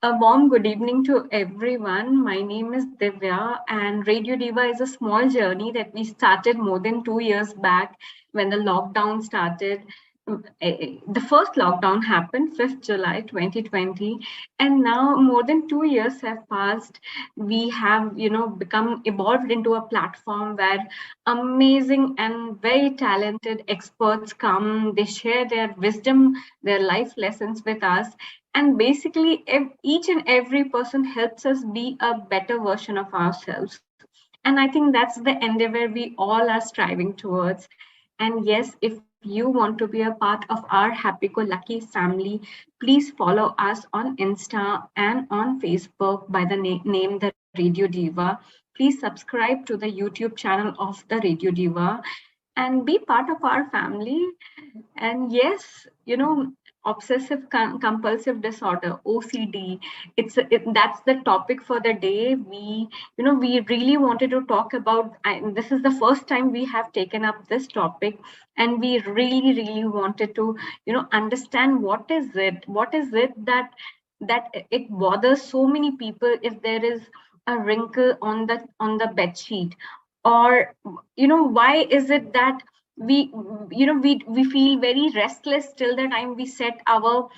A warm good evening to everyone. My name is Divya, and Radio Diva is a small journey that we started more than 2 years back when the lockdown started. The first lockdown happened 5th July 2020, and now more than 2 years have passed. We have, become evolved into a platform where amazing and very talented experts come. They share their wisdom, their life lessons with us, and basically each and every person helps us be a better version of ourselves. And I think that's the endeavor we all are striving towards. And yes, if you want to be a part of our happy go lucky family, please follow us on Insta and on Facebook by the name the Radio Diva. Please subscribe to the YouTube channel of the Radio Diva and be part of our family. And yes, obsessive compulsive disorder, OCD, that's the topic for the day. We really wanted to talk about, this is the first time we have taken up this topic, and we really wanted to, understand what is it that it bothers so many people. If there is a wrinkle on the bed sheet, or why is it that we we feel very restless till the time we set our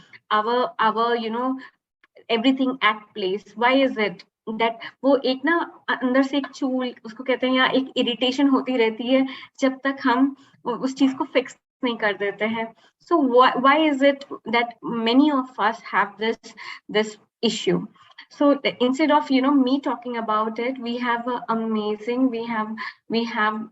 everything at place. Why is it that वो एक ना अंदर से एक चूल उसको कहते हैं, या एक इरिटेशन होती रहती है जब तक हम उस चीज को फिक्स नहीं कर देते हैं. So why is it that many of us have this issue? So instead of me talking about it, we have amazing, we have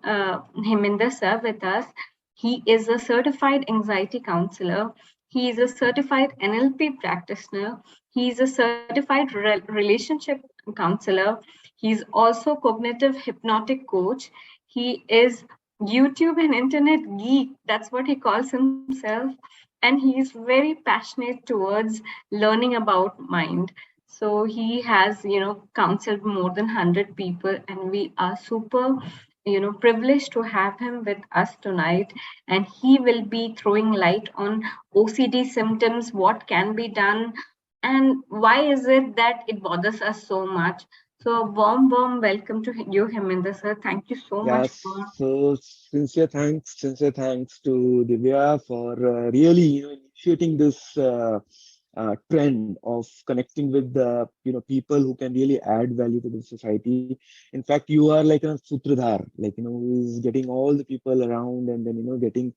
Hemender sir with us. He is a certified anxiety counselor. He is a certified NLP practitioner. He is a certified relationship counselor. He's also cognitive hypnotic coach. He is YouTube and internet geek. That's what he calls himself. And he is very passionate towards learning about mind. So he has, counseled more than 100 people, and we are super, privileged to have him with us tonight. And he will be throwing light on OCD symptoms, what can be done, and why is it that it bothers us so much. So warm welcome to you, Hemender sir. Thank you so much for. Yes, so sincere thanks to Divya for really initiating this trend of connecting with the people who can really add value to the society. In fact, you are like a sutradhar, like who is getting all the people around and then getting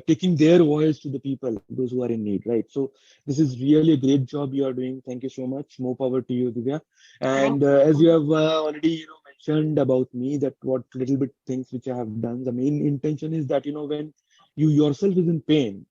taking their voice to the people, those who are in need, right? So this is really a great job you are doing. Thank you so much. More power to you, Divya. Thank And you as so you much. have already mentioned about me, that what little bit things which I have done, the main intention is that when you yourself is in pain,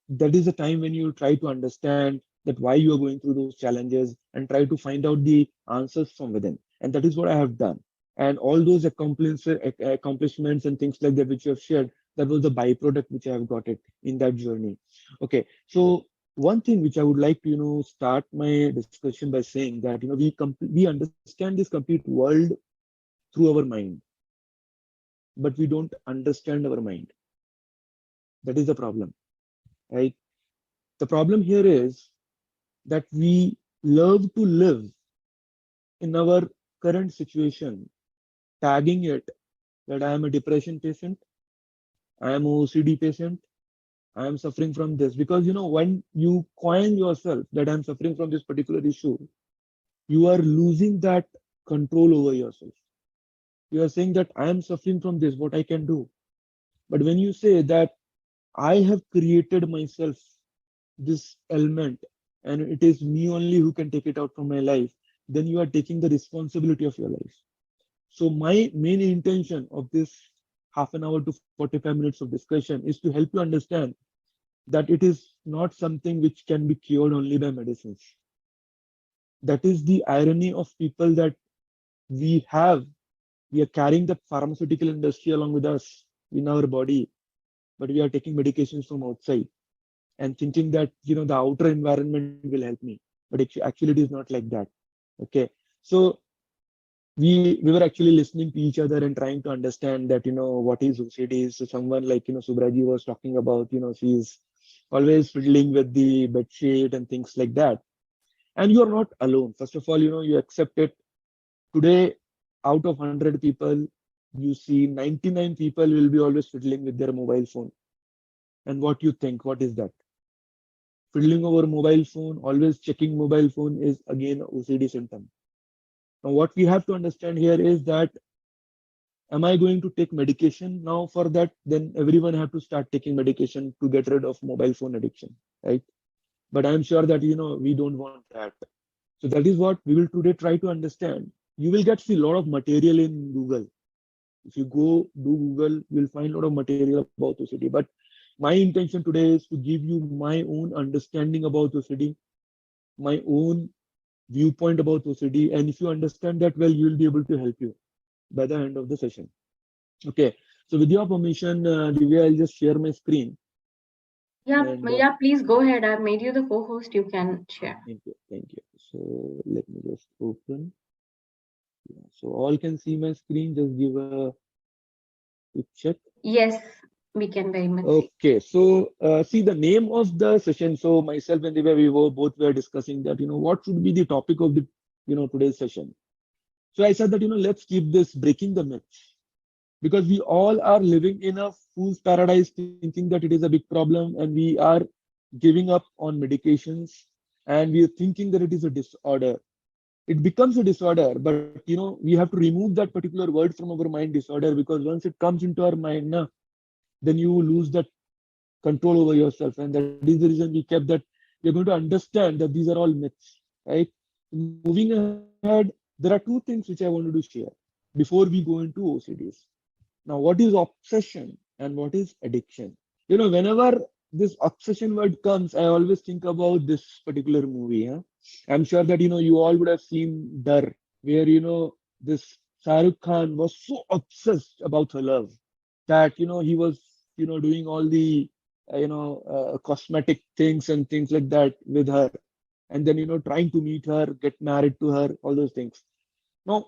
that is the time when you try to understand that why you are going through those challenges and try to find out the answers from within. And that is what I have done. And all those accomplishments and things like that which you have shared, that was the byproduct which I have got it in that journey. Okay, so one thing which I would like to start my discussion by saying that we understand this complete world through our mind, but we don't understand our mind. That is the problem, right? The problem here is that we love to live in our current situation, tagging it that I am a depression patient, I am a OCD patient, I am suffering from this. Because when you coin yourself that I'm suffering from this particular issue, you are losing that control over yourself. You are saying that I am suffering from this, what I can do. But when you say that I have created myself this element and it is me only who can take it out from my life, then you are taking the responsibility of your life. So my main intention of this half an hour to 45 minutes of discussion is to help you understand that it is not something which can be cured only by medicines. That is the irony of people, that we are carrying the pharmaceutical industry along with us in our body, but we are taking medications from outside and thinking that the outer environment will help me, but actually it is not like that. Okay, so we were actually listening to each other and trying to understand that what is OCD. So someone like Subraji was talking about she's always fiddling with the bed sheet and things like that. And you are not alone. First of all, you accept it. Today, out of 100 people, you see 99 people will be always fiddling with their mobile phone. And what you think, what is that? Fiddling over mobile phone, always checking mobile phone is again a OCD symptom. Now, what we have to understand here is that, am I going to take medication now for that? Then everyone have to start taking medication to get rid of mobile phone addiction, right? But I'm sure that, we don't want that. So that is what we will today try to understand. You will get see a lot of material in Google. If you go do Google, you'll find a lot of material about OCD. But my intention today is to give you my own understanding about OCD, my own viewpoint about OCD. And if you understand that well, you will be able to help you by the end of the session. Okay. So with your permission, Divya, I'll just share my screen. Yeah, And yeah, please go ahead. I've made you the co-host. You can share. thank you. Thank you. So let me just open. Yeah, so all can see my screen. Just give a quick check. Yes, we can very much see. Okay, so see the name of the session. So myself and Divya, we were both were discussing that, what should be the topic of the, today's session. So I said that, let's keep this breaking the myths, because we all are living in a fool's paradise thinking that it is a big problem, and we are giving up on medications, and we are thinking that it is a disorder. It becomes a disorder, but, we have to remove that particular word from our mind, disorder, because once it comes into our mind, then you lose that control over yourself. And that is the reason we kept that we're going to understand that these are all myths, right? Moving ahead, there are two things which I wanted to share before we go into OCDs. Now, what is obsession and what is addiction? Whenever this obsession word comes, I always think about this particular movie. Huh? I'm sure that, you all would have seen Dar, where, this Shah Rukh Khan was so obsessed about her love that, he was, doing all the, cosmetic things and things like that with her. And then, trying to meet her, get married to her, all those things. Now,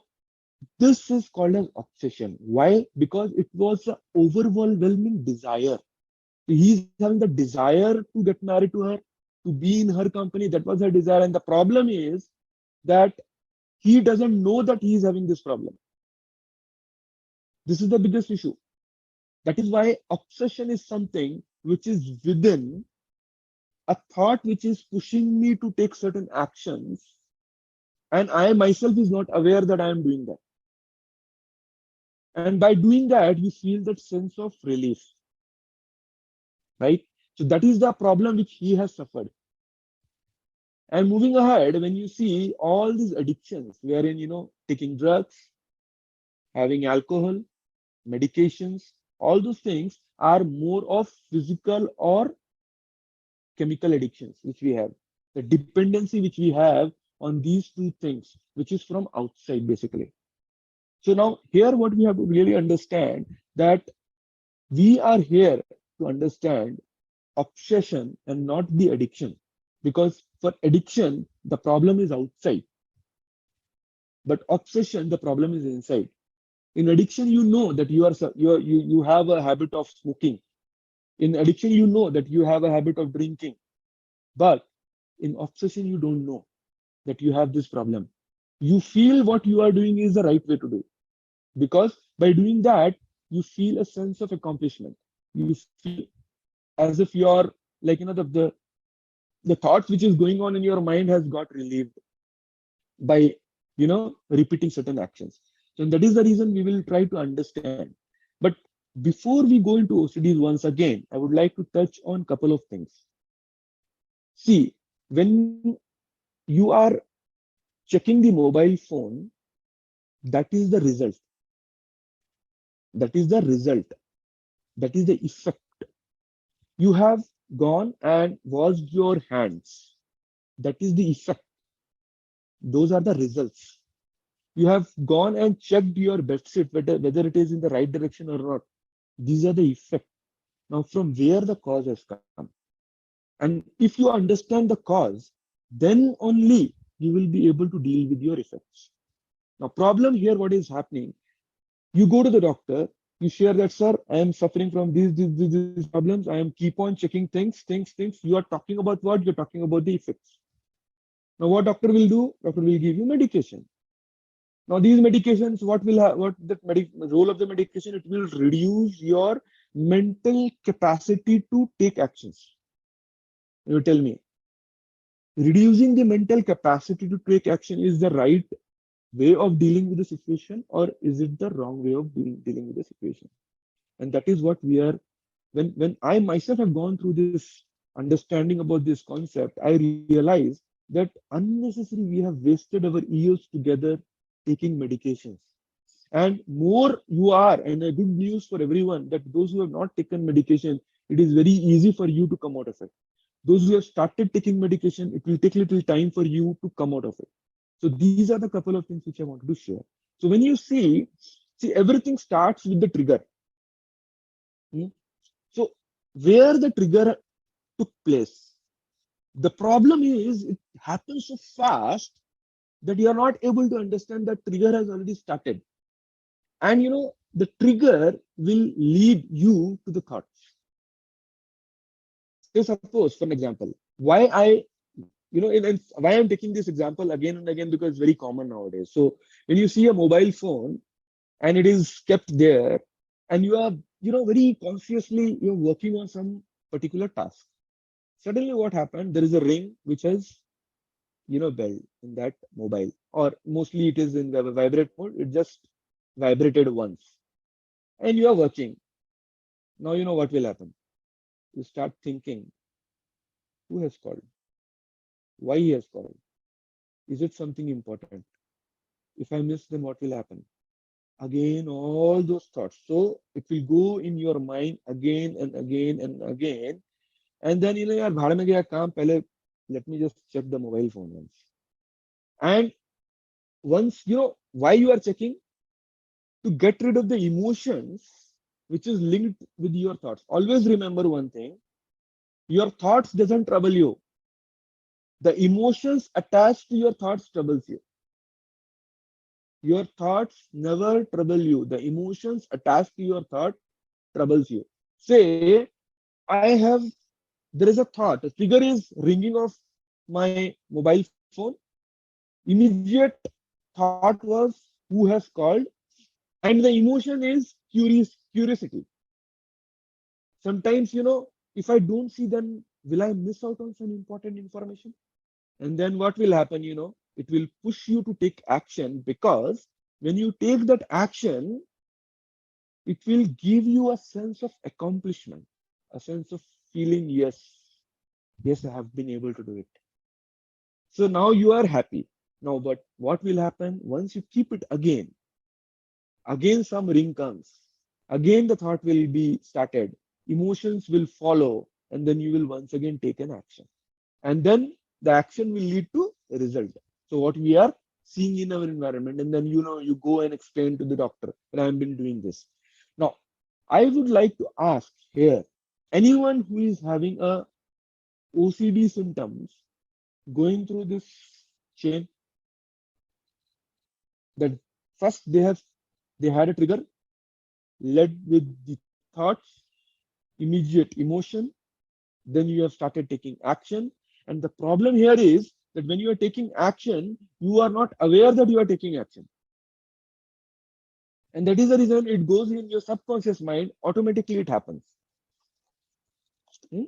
this is called as obsession. Why? Because it was an overwhelming desire. He's having the desire to get married to her, to be in her company. That was her desire. And the problem is that he doesn't know that he is having this problem. This is the biggest issue. That is why obsession is something which is within a thought which is pushing me to take certain actions. And I myself is not aware that I am doing that. And by doing that, you feel that sense of relief, right? So that is the problem which he has suffered. And moving ahead, when you see all these addictions, wherein, taking drugs, having alcohol, medications, all those things are more of physical or chemical addictions, which we have. The dependency which we have on these two things, which is from outside, basically. So now here, what we have to really understand that we are here to understand obsession and not the addiction. Because for addiction, the problem is outside. But obsession, the problem is inside. In addiction, you know that you have a habit of smoking. In addiction, you know that you have a habit of drinking. But in obsession, you don't know that you have this problem. You feel what you are doing is the right way to do. Because by doing that, you feel a sense of accomplishment. You feel as if you're like, the thoughts which is going on in your mind has got relieved by, repeating certain actions. So that is the reason we will try to understand. But before we go into OCDs once again, I would like to touch on a couple of things. See, when you are checking the mobile phone, that is the result. That is the result. That is the effect. You have gone and washed your hands. That is the effect. Those are the results. You have gone and checked your bedsheet, whether it is in the right direction or not. These are the effect. Now, from where the cause has come. And if you understand the cause, then only you will be able to deal with your effects. Now, problem here, what is happening? You go to the doctor, you share that, sir, I am suffering from these problems. I am keep on checking things. You are talking about what? You're talking about the effects. Now, what doctor will do? Doctor will give you medication. Now, these medications, what will have, what the role of the medication? It will reduce your mental capacity to take actions. You tell me, reducing the mental capacity to take action is the right way of dealing with the situation, or is it the wrong way of dealing with the situation? And that is what we are. When I myself have gone through this understanding about this concept, I realize that unnecessarily we have wasted our years together taking medications. And more you are, and a good news for everyone that those who have not taken medication, it is very easy for you to come out of it. Those who have started taking medication, it will take little time for you to come out of it. So these are the couple of things which I wanted to share. So when you see everything starts with the trigger. Hmm? So where the trigger took place, the problem is it happens so fast that you are not able to understand that trigger has already started. And the trigger will lead you to the thoughts. Say suppose, for an example, why I, and why I'm taking this example again and again, because it's very common nowadays. So when you see a mobile phone and it is kept there, and you are, very consciously, you're working on some particular task. Suddenly what happened? There is a ring which has, bell in that mobile, or mostly it is in the vibrate mode. It just vibrated once, and you are working. Now you know what will happen. You start thinking, who has called? Why he has called? Is it something important? If I miss, then what will happen? Again, all those thoughts. So it will go in your mind again and again and again. And then, yaar, bhad mein gaya kaam, pehle, let me just check the mobile phone once. And once, why you are checking? To get rid of the emotions which is linked with your thoughts. Always remember one thing, your thoughts doesn't trouble you. The emotions attached to your thoughts troubles you. Your thoughts never trouble you. The emotions attached to your thought troubles you. Say, I have, there is a thought, a trigger is ringing off my mobile phone. Immediate thought was, who has called? And the emotion is curiosity. Sometimes, if I don't see, then will I miss out on some important information? And then what will happen? It will push you to take action, because when you take that action, it will give you a sense of accomplishment, a sense of feeling, yes, I have been able to do it. So now you are happy. Now, but what will happen once you keep it again some ring comes, again the thought will be started, emotions will follow, and then you will once again take an action. And then the action will lead to a result. So what we are seeing in our environment, and then you go and explain to the doctor that I've been doing this. Now, I would like to ask here, anyone who is having a OCD symptoms going through this chain, that first they had a trigger led with the thoughts, immediate emotion, then you have started taking action. And the problem here is that when you are taking action, you are not aware that you are taking action. And that is the reason it goes in your subconscious mind, automatically it happens. Hmm?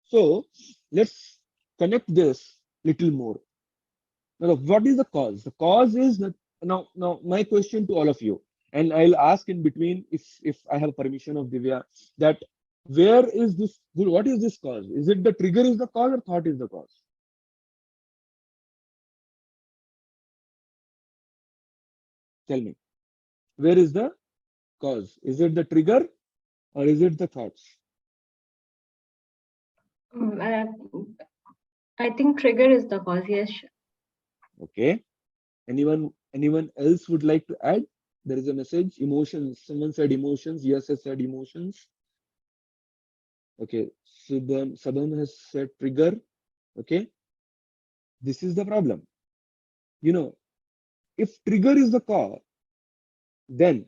So let's connect this little more. Now, what is the cause? The cause is that now my question to all of you, and I'll ask in between if I have permission of Divya, that where is this? What is this cause? Is it the trigger is the cause, or thought is the cause? Tell me. Where is the cause? Is it the trigger, or is it the thoughts? I think trigger is the cause. Yes. Okay. Anyone else would like to add? There is a message. Emotions. Someone said emotions. Yes, has said emotions. Okay. Subham has said trigger. Okay. This is the problem. If trigger is the cause, then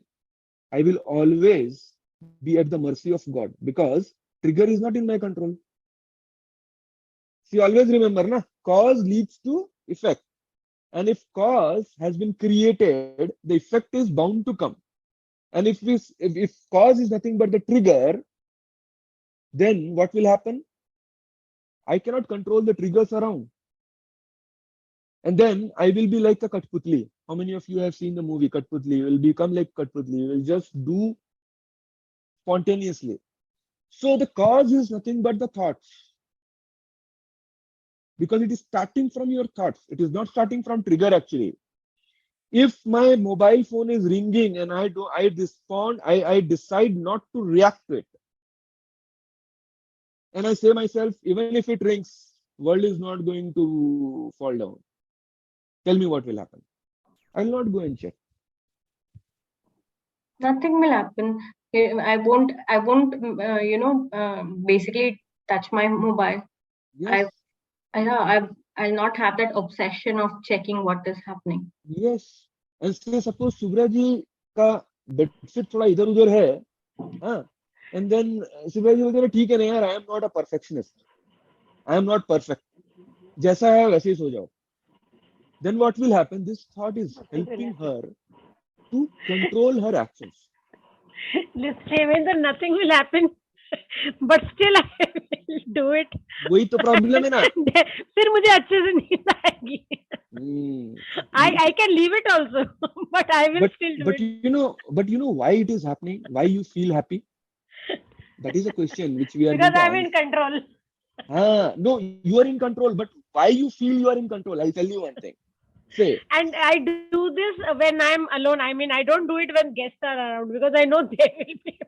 I will always be at the mercy of God, because trigger is not in my control. See, always remember, na, cause leads to effect. And if cause has been created, the effect is bound to come. And if cause is nothing but the trigger, then what will happen? I cannot control the triggers around. And then I will be like a Katputli. How many of you have seen the movie Katputli? Will become like Katputli. Will just do spontaneously. So the cause is nothing but the thoughts, because it is starting from your thoughts. It is not starting from trigger actually. If my mobile phone is ringing and I respond, I decide not to react to it. And I say myself, even if it rings, world is not going to fall down. Tell me what will happen. I'll not go and check. Nothing will happen. I won't basically touch my mobile. Yes, I'll not have that obsession of checking what is happening. yes. And say suppose Subhra ji ka bedsheet थोड़ा इधर उधर है, हाँ, and then Subhra ji बोलते हैं ठीक है ना यार, I am not a perfectionist, I am not perfect, जैसा है वैसे ही सो जाओ. Then what will happen? This thought is helping her to control her actions. Hemender, nothing will happen, but still I will do it. वही तो problem है ना. फिर मुझे अच्छे से नींद आएगी. I can leave it also, but I will still do it. But you know why it is happening? Why you feel happy? That is a question which we are Because going to I'm answer. in control. No, you are in control, but why you feel you are in control? I'll tell you one thing. Say, And I do this when I'm alone. I mean, I don't do it when guests are around because I know they will be.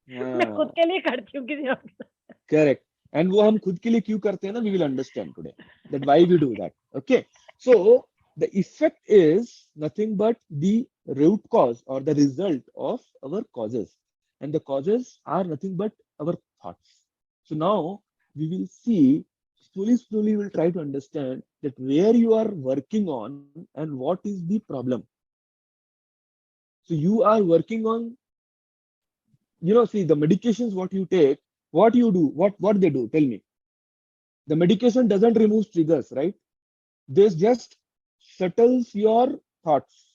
मैं खुद के लिए करती हूँ किसी और के साथ. correct. And वो हम खुद के लिए क्यों करते हैं ना? We will understand today that why we do that. Okay. So the effect is nothing but the root cause or the result of our causes, and the causes are nothing but our thoughts. So now we will see, slowly we'll try to understand that where you are working on and what is the problem. So you are working on, see the medications what you take, what you do, what they do. Tell me. The medication doesn't remove triggers, right? They just settles your thoughts.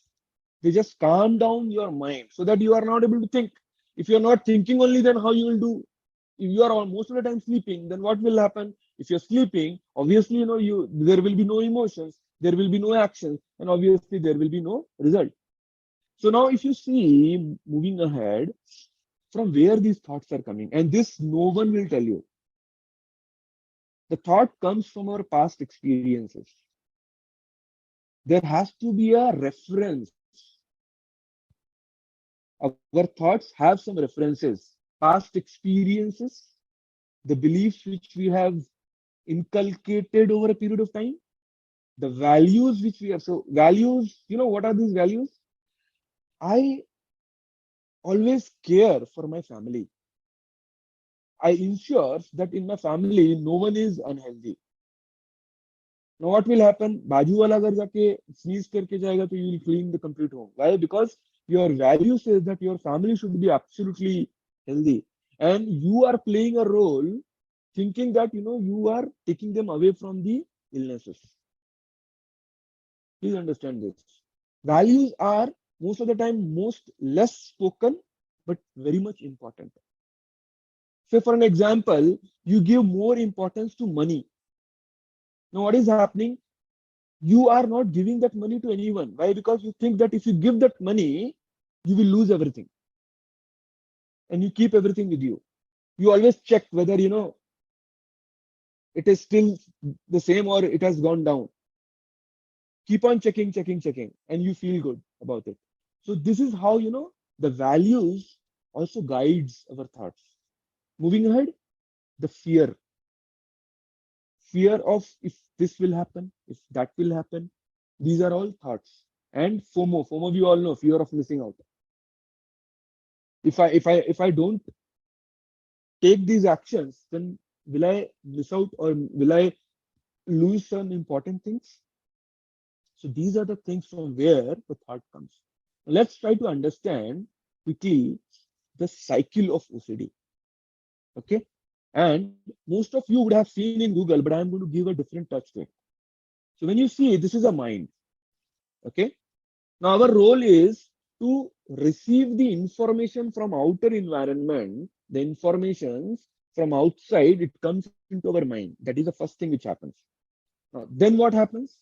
They just calm down your mind so that you are not able to think. If you're not thinking only, then how you will do? If you are most of the time sleeping, then what will happen? If you're sleeping, obviously, there will be no emotions, there will be no actions, and obviously there will be no result. So now if you see, moving ahead, from where these thoughts are coming, and this no one will tell you. The thought comes from our past experiences. There has to be a reference. Our thoughts have some references, past experiences, the beliefs which we have inculcated over a period of time, the values which we have. So values, what are these values? I always care for my family. I ensure that in my family, no one is unhealthy. Now what will happen? बाजू वाला अगर जाके sneeze करके जाएगा तो you will clean the complete home. Why? Because your value says that your family should be absolutely healthy, and you are playing a role, thinking that you are taking them away from the illnesses. Please understand this. Values are most of the time most less spoken, but very much important. Say for an example, you give more importance to money. Now what is happening? You are not giving that money to anyone. Why? Because you think that if you give that money, you will lose everything. And you keep everything with you. You always check whether, it is still the same or it has gone down. Keep on checking, and you feel good about it. So this is how, the values also guides our thoughts. Moving ahead, the fear. Fear of if this will happen, if that will happen. These are all thoughts. And FOMO. FOMO, we all know, fear of missing out. If I don't take these actions, then will I miss out or will I lose some important things? So these are the things from where the thought comes. Let's try to understand quickly the cycle of OCD. Okay. And most of you would have seen in Google, but I'm going to give a different touch to it. So when you see, this is a mind. Okay. Now our role is to receive the information from outer environment, the informations from outside, it comes into our mind. That is the first thing which happens. Now, then what happens?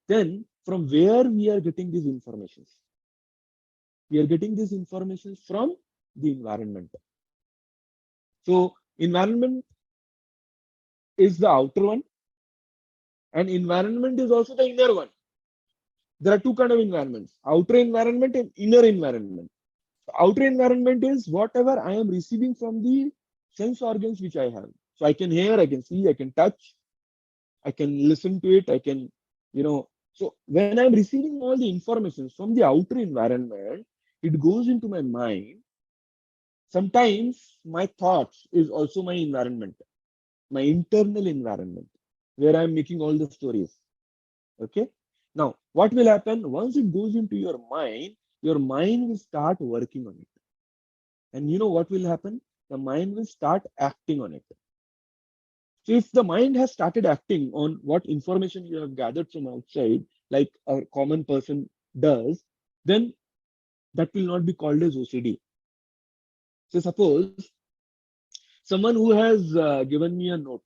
Then from where we are getting these informations? We are getting these informations from the environment. So environment is the outer one, and environment is also the inner one. There are two kinds of environments: outer environment and inner environment. Outer environment is whatever I am receiving from the sense organs which I have. So I can hear, I can see, I can touch, I can listen to it, I can, so when I'm receiving all the information from the outer environment, it goes into my mind. Sometimes my thoughts is also my environment, my internal environment, where I'm making all the stories. Okay. Now, what will happen once it goes into your mind will start working on it. And you know what will happen? The mind will start acting on it. So if the mind has started acting on what information you have gathered from outside, like a common person does, then that will not be called as OCD. So suppose someone who has given me a note.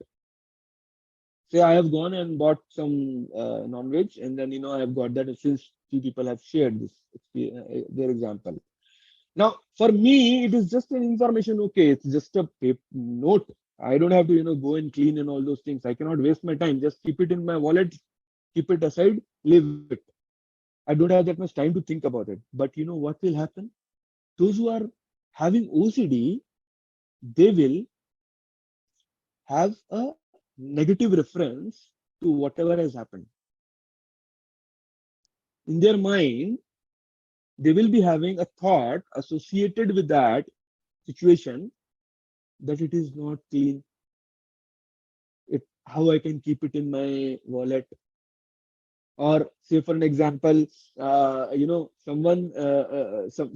Say I have gone and bought some non-veg, and then I have got that since few people have shared this their example. Now, for me, it is just an information. Okay, it's just a note. I don't have to go and clean and all those things. I cannot waste my time. Just keep it in my wallet, keep it aside, leave it. I don't have that much time to think about it. But you know what will happen? Those who are having OCD, they will have a negative reference to whatever has happened. In their mind, they will be having a thought associated with that situation that it is not clean. How I can keep it in my wallet. Or say for an example,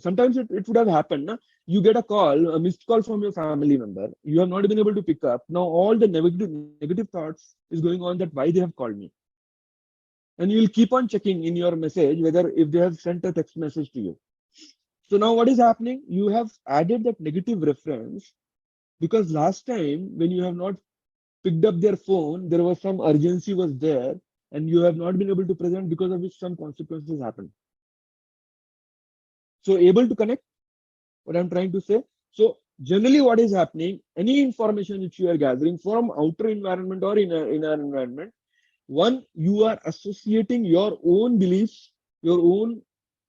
sometimes it would have happened. Na? You get a call, a missed call from your family member. You have not been able to pick up. Now all the negative thoughts is going on that why they have called me. And you will keep on checking in your message whether if they have sent a text message to you. So now what is happening? You have added that negative reference because last time when you have not picked up their phone, there was some urgency was there and you have not been able to present because of which some consequences happened. So able to connect what I'm trying to say. So generally what is happening, any information which you are gathering from outer environment or inner environment, one, you are associating your own beliefs, your own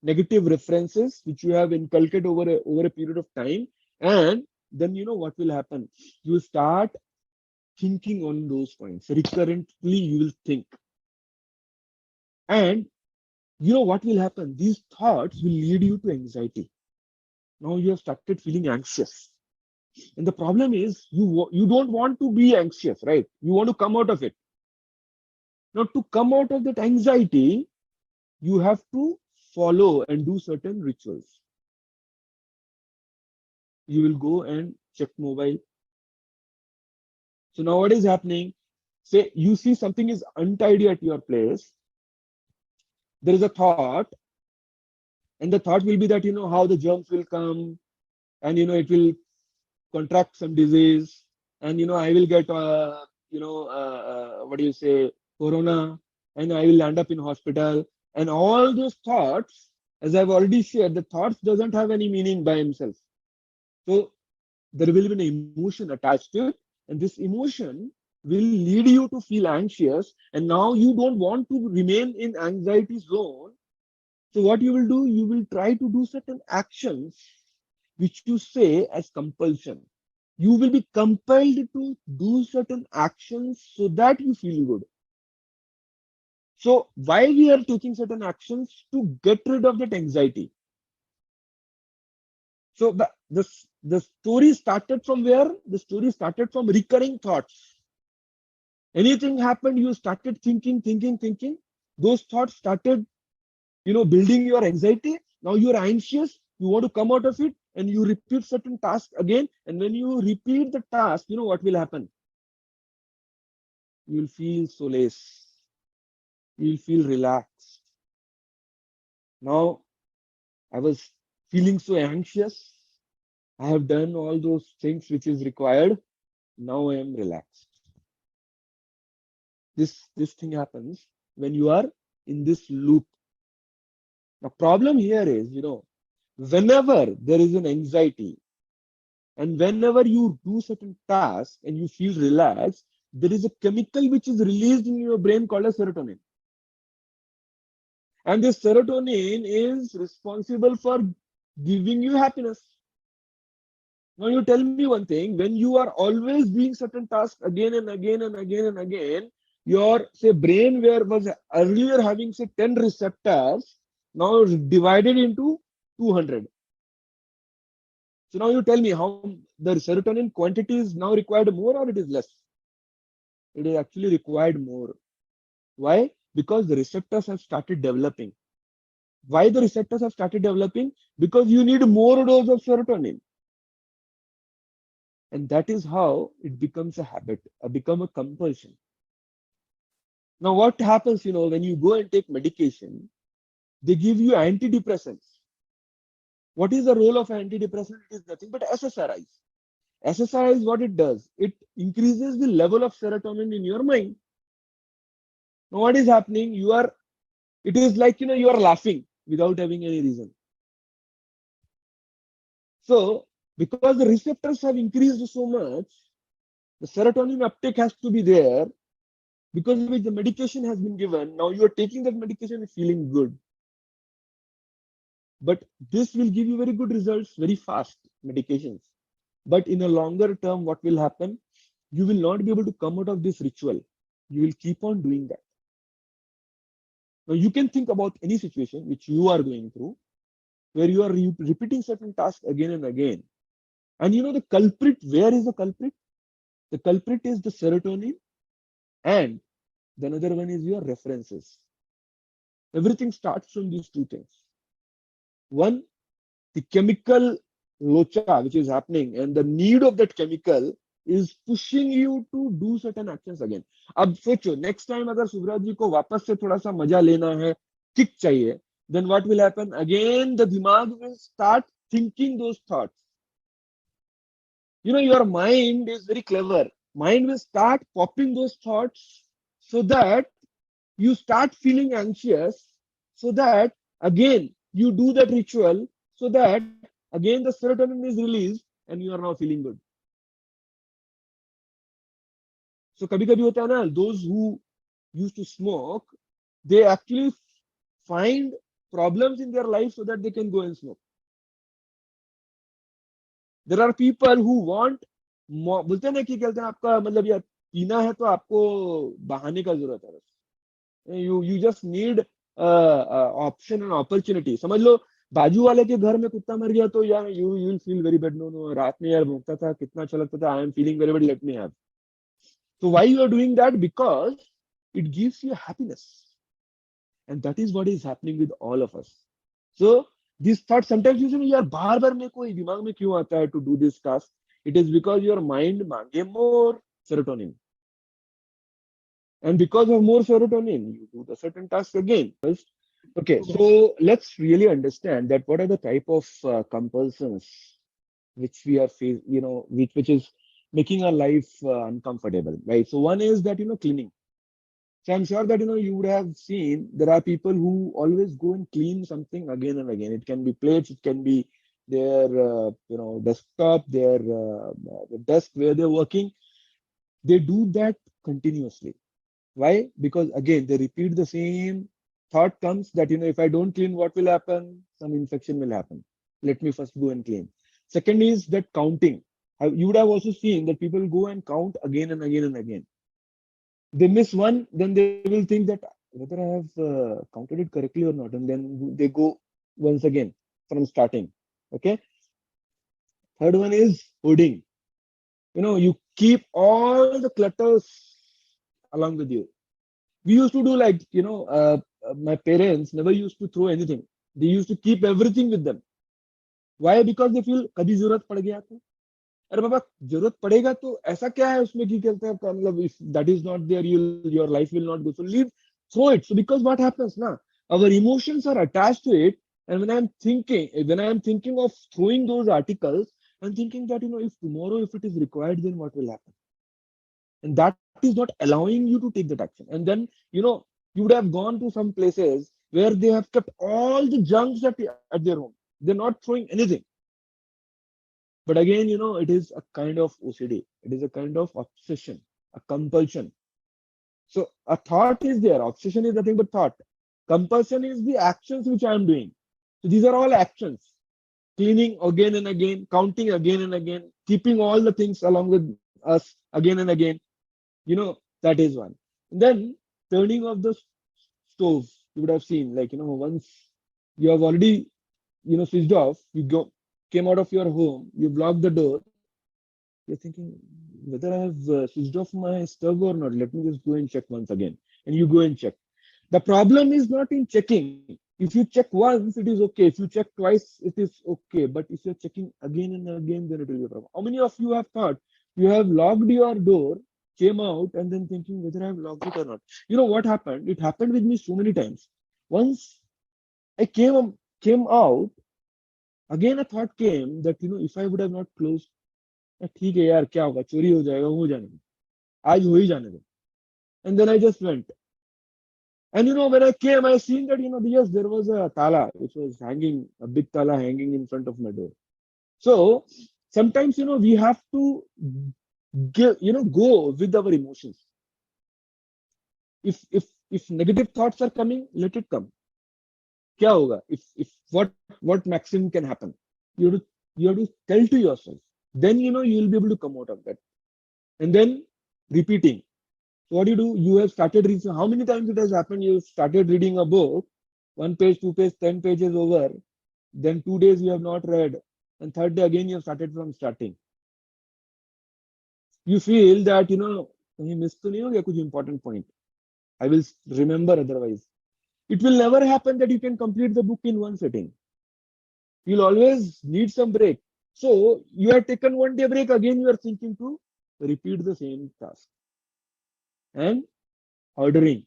negative references, which you have inculcated over a period of time. And then what will happen? You start thinking on those points. Recurrently, you will think. And what will happen? These thoughts will lead you to anxiety. Now you have started feeling anxious. And the problem is you don't want to be anxious, right? You want to come out of it. Now to come out of that anxiety, you have to follow and do certain rituals. You will go and check mobile. So now what is happening? Say you see something is untidy at your place. There is a thought, and the thought will be that how the germs will come, and it will contract some disease, and I will get what do you say, corona, and I will land up in hospital. And all those thoughts, as I've already shared, the thoughts doesn't have any meaning by himself. So there will be an emotion attached to it, and this emotion will lead you to feel anxious, and now you don't want to remain in anxiety zone. So what you will do, you will try to do certain actions which you say as compulsion. You will be compelled to do certain actions so that you feel good. So why we are taking certain actions? To get rid of that anxiety. So the story started from where? The story started from recurring thoughts. Anything happened, you started thinking. Those thoughts started, building your anxiety. Now you're anxious. You want to come out of it. and you repeat certain tasks again. And when you repeat the task, you know what will happen? You will feel solace. You will feel relaxed. Now, I was feeling so anxious. I have done all those things which is required. Now I am relaxed. This thing happens when you are in this loop. The problem here is, whenever there is an anxiety and whenever you do certain tasks and you feel relaxed, there is a chemical which is released in your brain called as serotonin. And this serotonin is responsible for giving you happiness. Now you tell me one thing, when you are always doing certain tasks again and again and again and again, your say brain where was earlier having say 10 receptors, now is divided into 200. So now you tell me how the serotonin quantity is now required more or it is less? It is actually required more. Why? Because the receptors have started developing. Why the receptors have started developing? Because you need more dose of serotonin. And that is how it becomes a habit, become a compulsion. Now, what happens, when you go and take medication, they give you antidepressants. What is the role of antidepressant? It is nothing but SSRIs. SSRIs, what it does, it increases the level of serotonin in your mind. Now, what is happening? It is like, you are laughing without having any reason. So, because the receptors have increased so much, the serotonin uptake has to be there, because of which the medication has been given. Now you are taking that medication and feeling good. But this will give you very good results, very fast medications. But in a longer term, what will happen? You will not be able to come out of this ritual. You will keep on doing that. Now you can think about any situation which you are going through, where you are repeating certain tasks again and again. And the culprit, where is the culprit? The culprit is the serotonin, and the another one is your references. Everything starts from these two things. One, the chemical locha which is happening, and the need of that chemical is pushing you to do certain actions again. अब सोचो, next time अगर सुब्रत जी को वापस से थोड़ा सा मजा लेना है, kick चाहिए, then what will happen? Again, the dimag will start thinking those thoughts. Your mind is very clever. Mind will start popping those thoughts so that you start feeling anxious, so that again you do that ritual, so that again the serotonin is released and you are now feeling good. So kabhi kabhi hota hai na, those who used to smoke, they actually find problems in their life so that they can go and smoke. There are people who want, बोलते हैं ना कि कहते हैं आपका मतलब यार पीना है तो आपको बहाने का जरूरत है बस. You just need option and opportunity. समझ लो बाजू वाले के घर में कुत्ता मर गया तो यार you will feel very bad. No, रात में यार भौंकता था, कितना अच्छा लगता था, I am feeling very bad, let me have. So why you are doing that? Because it gives you happiness, and that is what is happening with all of us. So this thought, sometimes you say यार बार बार मेरे को दिमाग में क्यों आता है to do this task? It is because your mind मांगे more serotonin. And because of more serotonin, you do the certain task again. Okay, so let's really understand that what are the type of compulsions which we are facing, which is making our life uncomfortable, right? So one is that, cleaning. So I'm sure that, you would have seen there are people who always go and clean something again and again. It can be plates, it can be their, desktop, the desk where they're working. They do that continuously. Why? Because again, they repeat the same thought comes that, if I don't clean, what will happen? Some infection will happen. Let me first go and clean. Second is that counting. You would have also seen that people go and count again and again and again. They miss one, then they will think that whether I have counted it correctly or not. And then they go once again from starting. Okay. Third one is hoarding. You keep all the clutters along with you. We used to do like, my parents never used to throw anything. They used to keep everything with them. Why? Because they feel कभी जरूरत पड़ गया तो, अरे बाबा जरूरत पड़ेगा तो ऐसा क्या है उसमें कि कहते हैं मतलब if that is not there, your life will not go. So leave, throw it. So because what happens now, our emotions are attached to it, and when I am thinking of throwing those articles, I'm thinking that if tomorrow if it is required, then what will happen? And that is not allowing you to take that action. And then you would have gone to some places where they have kept all the junks at their home. They're not throwing anything. But again, it is a kind of OCD. It is a kind of obsession, a compulsion. So a thought is there. Obsession is nothing but thought. Compulsion is the actions which I am doing. So these are all actions. Cleaning again and again, counting again and again, keeping all the things along with us again and again. That is one. And then turning off the stove. You would have seen, like, once you have already, switched off, came out of your home, you blocked the door, you're thinking whether I have switched off my stove or not. Let me just go and check once again. And you go and check. The problem is not in checking. If you check once, it is okay. If you check twice, it is okay. But if you're checking again and again, then it will be a problem. How many of you have thought you have locked your door, came out, and then thinking whether I have locked it or not? You know what happened? It happened with me so many times. Once I came out, again a thought came that if I would have not closed, ठीक है यार क्या होगा, चोरी हो जाएगा, हो जाने दो, आज हो ही जाने दो. And then I just went. And when I came, I seen that yes, there was a tala which was hanging, a big tala hanging in front of my door. So sometimes we have to go with our emotions. If negative thoughts are coming, let it come. क्या होगा? If what maximum can happen? You have to tell to yourself. Then you will be able to come out of that. And then repeating. So what do? You have started reading. How many times it has happened? You started reading a book, 1 page, 2 page, 10 pages over. Then 2 days you have not read, and third day again you have started from starting. You feel that कहीं miss तो नहीं हो गया कुछ important point. I will remember otherwise. It will never happen that you can complete the book in one sitting. You'll always need some break. So you have taken 1 day break, again you are thinking to repeat the same task. And ordering.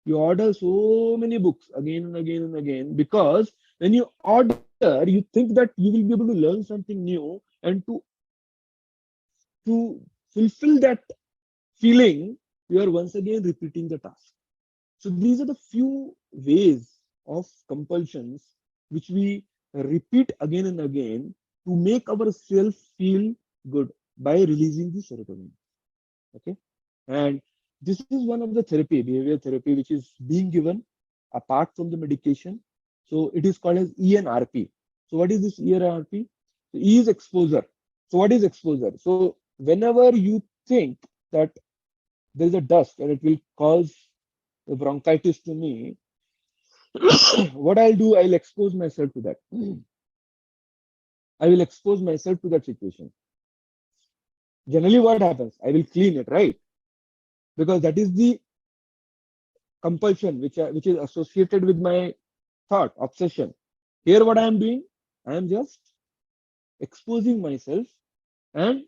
You order so many books again and again and again, because when you order, you think that you will be able to learn something new, and to fulfill that feeling, you are once again repeating the task. So these are the few ways of compulsions which we repeat again and again to make ourselves feel good by releasing the serotonin. Okay. And this is one of the therapy, behavior therapy, which is being given apart from the medication. So it is called as ENRP. So what is this ENRP? So E is exposure. So what is exposure? So whenever you think that there is a dust and it will cause bronchitis to me, what I'll do, I'll expose myself to that. I will expose myself to that situation. Generally, what happens? I will clean it, right? Because that is the compulsion which is associated with my thought, obsession. Here, what I am doing, I am just exposing myself, and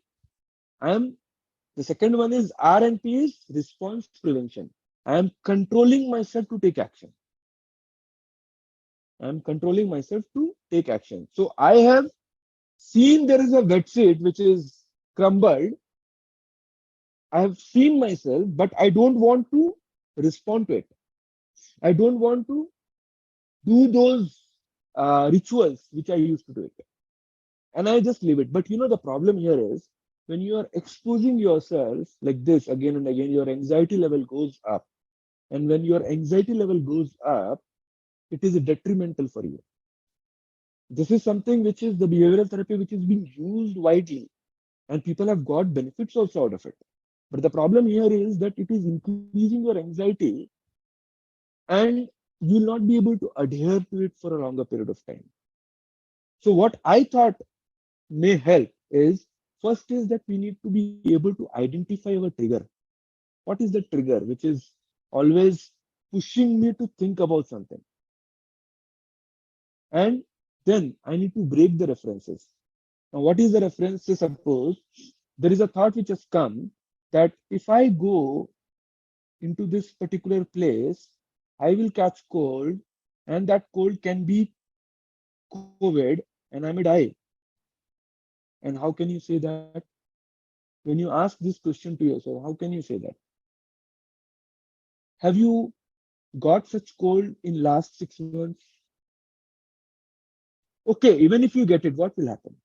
I am the second one is RNP is response prevention. I am controlling myself to take action. I am controlling myself to take action. So I have seen there is a wet sheet which is crumbled. I have seen myself, but I don't want to respond to it. I don't want to do those rituals which I used to do it. And I just leave it. But the problem here is when you are exposing yourself like this again and again, your anxiety level goes up. And when your anxiety level goes up, it is detrimental for you. This is something which is the behavioral therapy which is being used widely, and people have got benefits also out of it. But the problem here is that it is increasing your anxiety, and you will not be able to adhere to it for a longer period of time. So what I thought may help is, first is that we need to be able to identify our trigger. What is the trigger which is always pushing me to think about something? And then I need to break the references. Now, what is the reference? Say, suppose there is a thought which has come that if I go into this particular place, I will catch cold, and that cold can be COVID, and I may die. And how can you say that? When you ask this question to yourself, how can you say that? Have you got such cold in last 6 months? Okay, even if you get it, what will happen?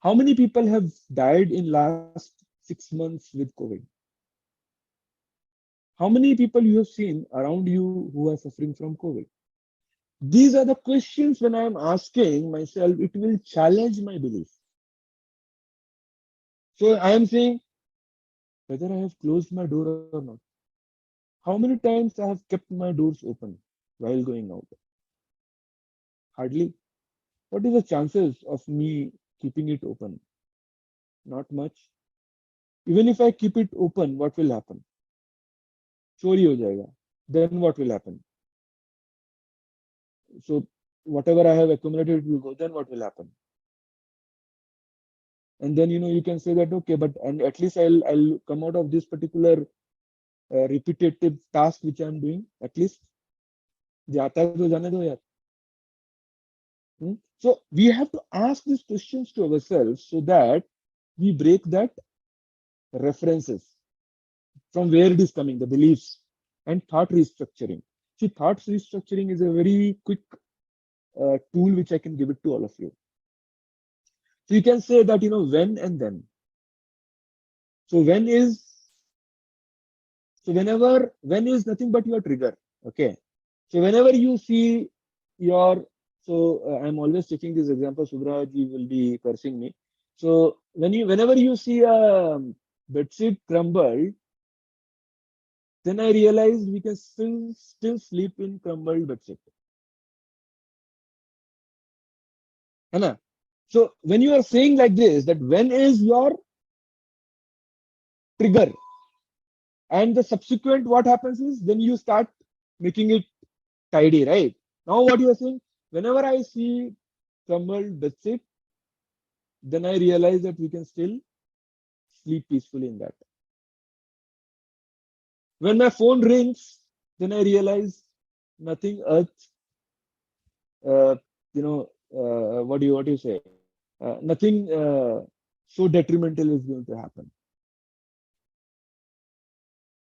How many people have died in last 6 months with COVID? How many people you have seen around you who are suffering from COVID? These are the questions when I am asking myself, it will challenge my belief. So I am saying whether I have closed my door or not. How many times I have kept my doors open while going out? Hardly. What is the chances of me keeping it open? Not much. Even if I keep it open, what will happen? चोरी हो जाएगा. Then what will happen? So whatever I have accumulated will go. Then what will happen? And then you can say that okay, but and at least I'll come out of this particular repetitive task which I'm doing. At least जाता है तो जाने दो यार. So we have to ask these questions to ourselves so that we break that references from where it is coming, the beliefs and thought restructuring. See, thought restructuring is a very quick tool which I can give it to all of you. So you can say that, when and then. So when is nothing but your trigger. Okay. So whenever you see your, I'm always taking this example, Subraji will be cursing me. So whenever you see a bedsheet crumbled, then I realized we can still sleep in crumbled bedsheet. Anna. So when you are saying like this, that when is your trigger, and the subsequent what happens is then you start making it tidy, right? Now what you are saying, whenever I see crumbled bedsheet, then I realize that we can still sleep peacefully in that. When my phone rings, then I realize nothing earth, what do you say? Nothing so detrimental is going to happen.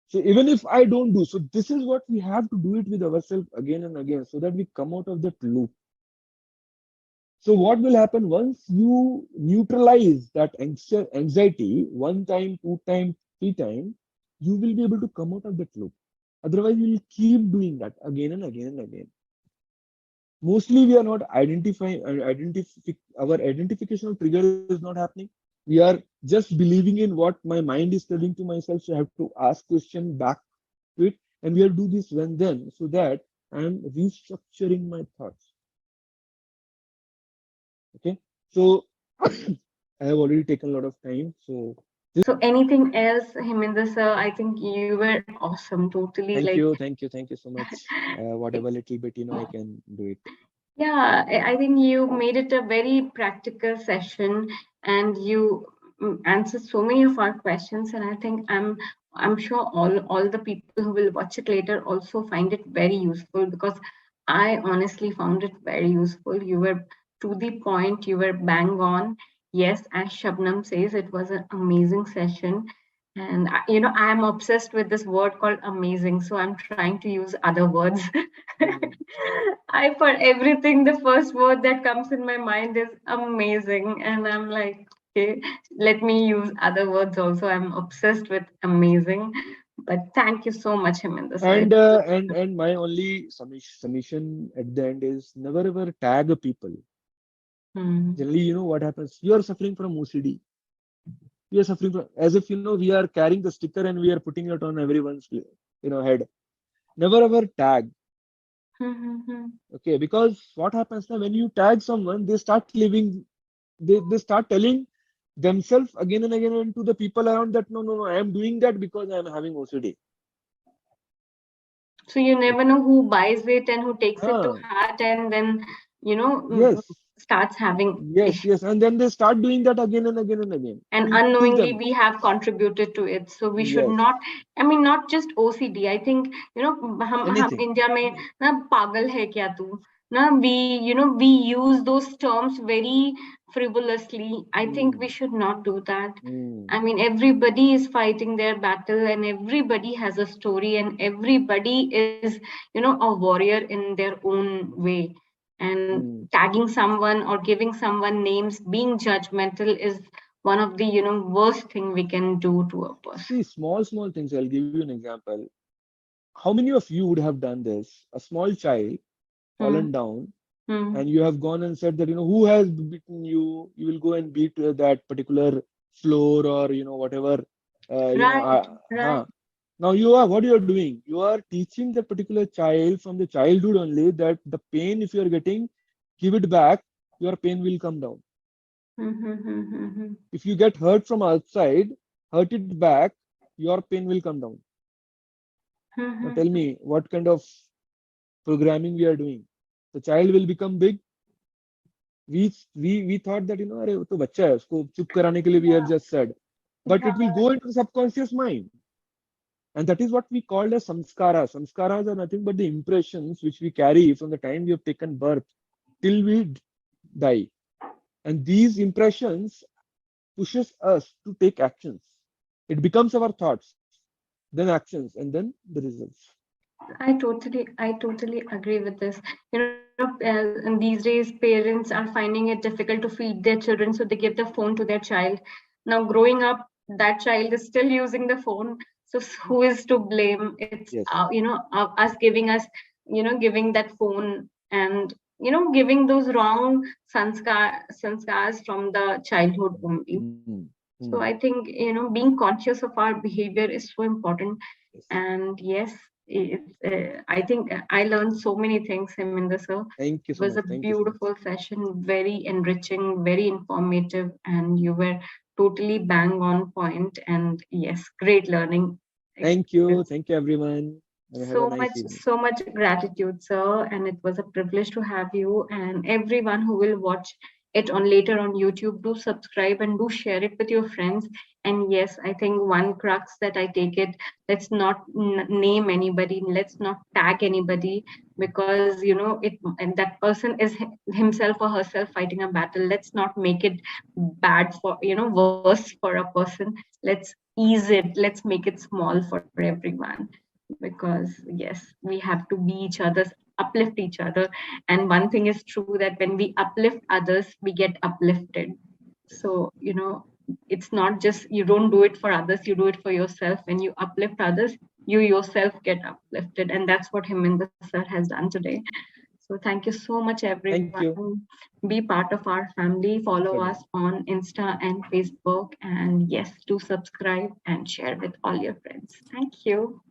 So even if I don't do, so this is what we have to do it with ourselves again and again so that we come out of that loop. So what will happen once you neutralize that anxiety 1 time, 2 time, 3 time, you will be able to come out of that loop. Otherwise, you will keep doing that again and again and again. Mostly we are not our identification of trigger is not happening. We are just believing in what my mind is telling to myself. So I have to ask question back to it, and we have to do this when then so that I am restructuring my thoughts. Okay, so I have already taken a lot of time. So anything else, Hemender sir? I think you were awesome. Totally. Thank you so much. Whatever little bit I can do it. Yeah, I think you made it a very practical session, and you answered so many of our questions. And I think I'm sure all the people who will watch it later also find it very useful, because I honestly found it very useful. You were to the point. You were bang on. Yes, as Shabnam says, it was an amazing session. And I am obsessed with this word called amazing, so I'm trying to use other words. For everything, the first word that comes in my mind is amazing, and I'm like, okay, let me use other words also. I'm obsessed with amazing. But thank you so much, Hemender sir. And my only submission at the end is never ever tag people. Generally, what happens? You are suffering from OCD. We are suffering from, as if we are carrying the sticker and we are putting it on everyone's head. Never ever tag. Okay, because what happens now when you tag someone, they start living, they start telling themselves again and again and to the people around that no, I am doing that because I am having OCD. So you never know who buys it and who takes it to Ah, heart, and then, yes, starts having yes, issues. yes. And then they start doing that again and again and again. And Teach unknowingly them. we have contributed to it, so we should Yes, not, I mean, not just OCD. I think, हम anything. India में ना पागल है क्या तू ना, we use those terms very frivolously. I think we Hmm. should not do that. I Hmm. mean, everybody is fighting their battle, and everybody has a story, and everybody is, a warrior in their own way. And Hmm. tagging someone or giving someone names, being judgmental, is one of the, worst thing we can do to a person. See, small things. I'll give you an example. How many of you would have done this? A small child fallen Hmm. down, Hmm. and you have gone and said that, who has beaten you? You will go and beat that particular floor, or whatever. Right, right. Now what you are doing? You are teaching the particular child from the childhood only that the pain, if you are getting, give it back, your pain will come down. Hmm. Hmm. Hmm. Hmm. Hmm. If you get hurt from outside, hurt it back, your pain will come down. Hmm. Now Hmm. tell me what kind of programming we are doing. The child will become big. We thought that, अरे वो तो बच्चा है, उसको चुप कराने के लिए we have just said, but it will go into the subconscious mind. And that is what we call as samskara. Samskaras are nothing but the impressions which we carry from the time we have taken birth till we die. And these impressions pushes us to take actions. It becomes our thoughts, then actions, and then the results. I totally agree with this. And these days, parents are finding it difficult to feed their children, so they give the phone to their child. Now, growing up, that child is still using the phone. So, who is to blame? It's, Yes. us giving that phone, and, giving those wrong sanskars from the childhood only. Mm. Mm. So, I think, being conscious of our behavior is so important. Yes. And yes, I think I learned so many things, Hemender sir. Thank you It so was much. a Thank you so much. beautiful session, very enriching, very informative, and you were totally bang on point. And yes, great learning Thank you. experience. Thank you, everyone. And have a nice evening. So much gratitude, sir, and it was a privilege to have you. And everyone who will watch it on later on YouTube, do subscribe and do share it with your friends. And yes, I think one crux that I take it, let's not name anybody, let's not tag anybody, because it, and that person is himself or herself fighting a battle. Let's not make it bad for, worse for a person. Let's ease it, let's make it small for everyone, because yes, we have to be each other's, uplift each other. And one thing is true, that when we uplift others, we get uplifted. So it's not just, you don't do it for others, you do it for yourself. When you uplift others, you yourself get uplifted, and that's what Hemender sir has done today. So thank you so much, Thank you. everyone. Be part of our family. Follow Sure, us ma'am. on Insta and Facebook, and yes, do subscribe and share with all your friends. Thank you.